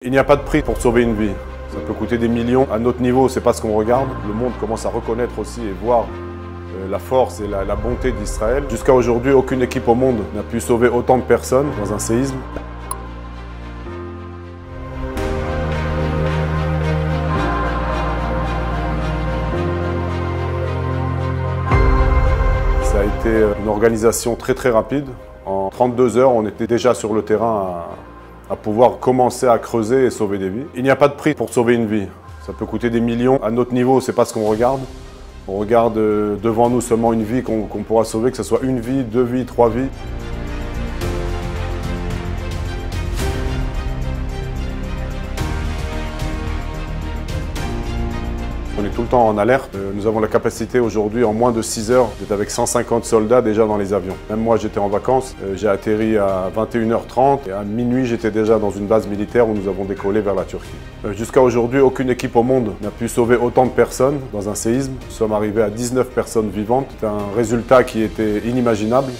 Il n'y a pas de prix pour sauver une vie. Ça peut coûter des millions. À notre niveau, c'est pas ce qu'on regarde. Le monde commence à reconnaître aussi et voir la force et la bonté d'Israël. Jusqu'à aujourd'hui, aucune équipe au monde n'a pu sauver autant de personnes dans un séisme. Ça a été une organisation très rapide. En 32 heures, on était déjà sur le terrain à pouvoir commencer à creuser et sauver des vies. Il n'y a pas de prix pour sauver une vie. Ça peut coûter des millions. À notre niveau, c'est pas ce qu'on regarde. On regarde devant nous seulement une vie qu'on pourra sauver, que ce soit une vie, 2 vies, 3 vies. On est tout le temps en alerte. Nous avons la capacité aujourd'hui, en moins de 6 heures, d'être avec 150 soldats déjà dans les avions. Même moi, j'étais en vacances. J'ai atterri à 21h30 et à minuit, j'étais déjà dans une base militaire où nous avons décollé vers la Turquie. Jusqu'à aujourd'hui, aucune équipe au monde n'a pu sauver autant de personnes dans un séisme. Nous sommes arrivés à 19 personnes vivantes. C'est un résultat qui était inimaginable.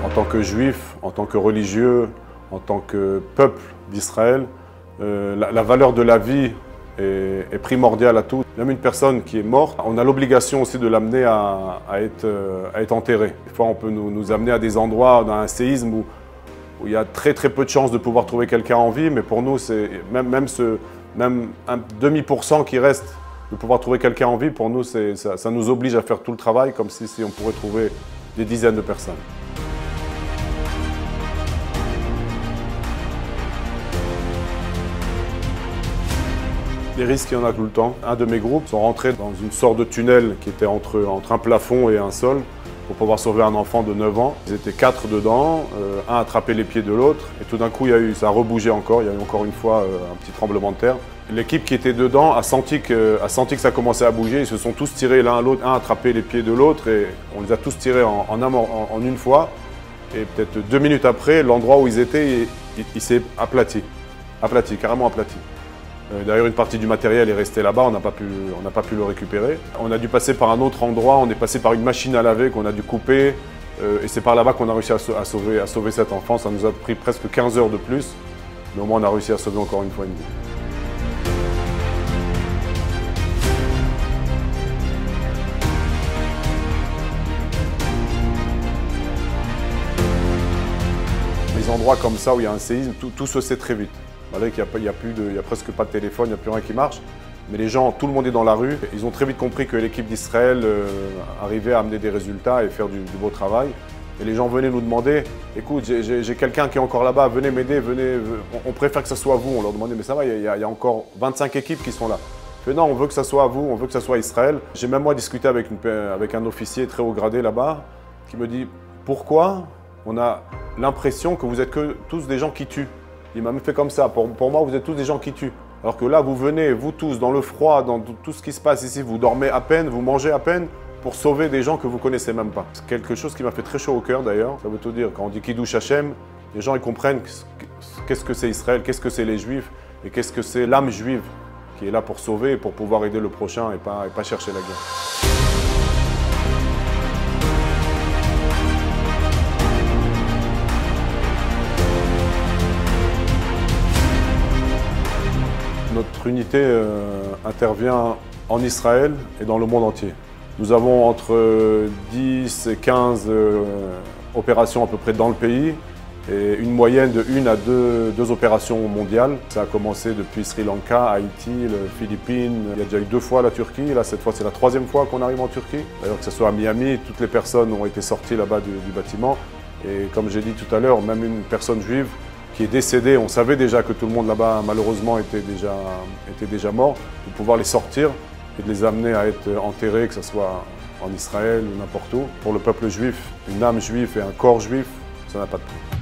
En tant que juif, en tant que religieux, en tant que peuple d'Israël, la valeur de la vie est primordiale à tous. Même une personne qui est morte, on a l'obligation aussi de l'amener à être enterrée. Des fois, on peut nous amener à des endroits, dans un séisme où il y a très peu de chances de pouvoir trouver quelqu'un en vie, mais pour nous, c'est même un demi% qui reste de pouvoir trouver quelqu'un en vie, pour nous, ça nous oblige à faire tout le travail, comme si on pourrait trouver des dizaines de personnes. Les risques, il y en a tout le temps. Un de mes groupes sont rentrés dans une sorte de tunnel qui était entre un plafond et un sol pour pouvoir sauver un enfant de 9 ans. Ils étaient 4 dedans, un attrapait les pieds de l'autre et tout d'un coup ça a rebougé encore, il y a eu encore une fois un petit tremblement de terre. L'équipe qui était dedans a senti que ça commençait à bouger, ils se sont tous tirés l'un à l'autre, un attrapait les pieds de l'autre et on les a tous tirés en une fois. Et peut-être 2 minutes après, l'endroit où ils étaient, il s'est aplati, carrément aplati. D'ailleurs, une partie du matériel est restée là-bas, on n'a pas pu le récupérer. On a dû passer par un autre endroit, on est passé par une machine à laver qu'on a dû couper. Et c'est par là-bas qu'on a réussi à sauver cet enfant. Ça nous a pris presque 15 heures de plus, mais au moins on a réussi à sauver encore une fois une vie. Les endroits comme ça où il y a un séisme, tout se sait très vite. Malgré qu'il n'y a presque pas de téléphone, il n'y a plus rien qui marche. Mais les gens, tout le monde est dans la rue. Ils ont très vite compris que l'équipe d'Israël arrivait à amener des résultats et faire du beau travail. Et les gens venaient nous demander, écoute, j'ai quelqu'un qui est encore là-bas, venez m'aider, venez. On préfère que ce soit vous. On leur demandait, mais ça va, il y a encore 25 équipes qui sont là. Je fais, non, on veut que ce soit vous, on veut que ce soit Israël. J'ai même moi discuté avec un officier très haut gradé là-bas qui me dit, pourquoi on a l'impression que vous êtes que tous des gens qui tuent? Il m'a même fait comme ça. Pour moi, vous êtes tous des gens qui tuent. Alors que là, vous venez, vous tous, dans le froid, dans tout ce qui se passe ici, vous dormez à peine, vous mangez à peine pour sauver des gens que vous ne connaissez même pas. C'est quelque chose qui m'a fait très chaud au cœur d'ailleurs. Ça veut tout dire. Quand on dit Kiddush Hashem, les gens ils comprennent qu'est-ce que c'est Israël, qu'est-ce que c'est les Juifs et qu'est-ce que c'est l'âme juive qui est là pour sauver et pour pouvoir aider le prochain et pas chercher la guerre. Notre unité intervient en Israël et dans le monde entier. Nous avons entre 10 et 15 opérations à peu près dans le pays et une moyenne de 1 à 2 opérations mondiales. Ça a commencé depuis Sri Lanka, Haïti, les Philippines. Il y a déjà eu 2 fois la Turquie. Là, cette fois, c'est la 3e fois qu'on arrive en Turquie. D'ailleurs, que ce soit à Miami, toutes les personnes ont été sorties là-bas du bâtiment. Et comme j'ai dit tout à l'heure, même une personne juive qui est décédé, on savait déjà que tout le monde là-bas malheureusement était déjà mort, de pouvoir les sortir et de les amener à être enterrés, que ce soit en Israël ou n'importe où. Pour le peuple juif, une âme juive et un corps juif, ça n'a pas de prix.